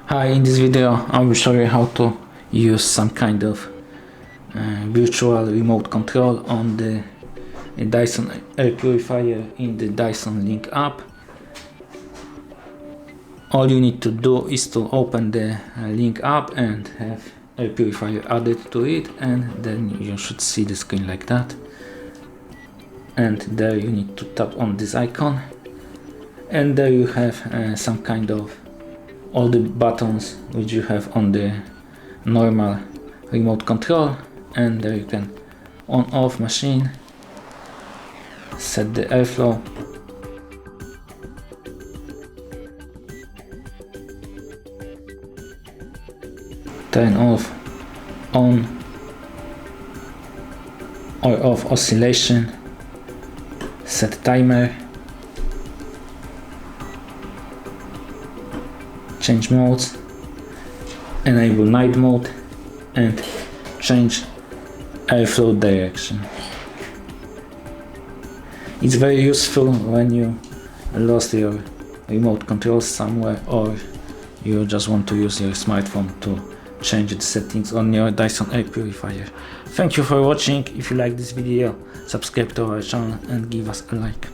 Hi, in this video I will show you how to use some kind of virtual remote control on the Dyson Air Purifier in the Dyson Link App. All you need to do is to open the Link App and have Air Purifier added to it, and then you should see the screen like that. And there you need to tap on this icon, and there you have some kind of all the buttons which you have on the normal remote control, and there you can on off machine, set the airflow, turn off on or off oscillation, set timer, change modes, enable night mode, and change airflow direction. It's very useful when you lost your remote control somewhere, or you just want to use your smartphone to change the settings on your Dyson Air Purifier. Thank you for watching. If you like this video, subscribe to our channel and give us a like.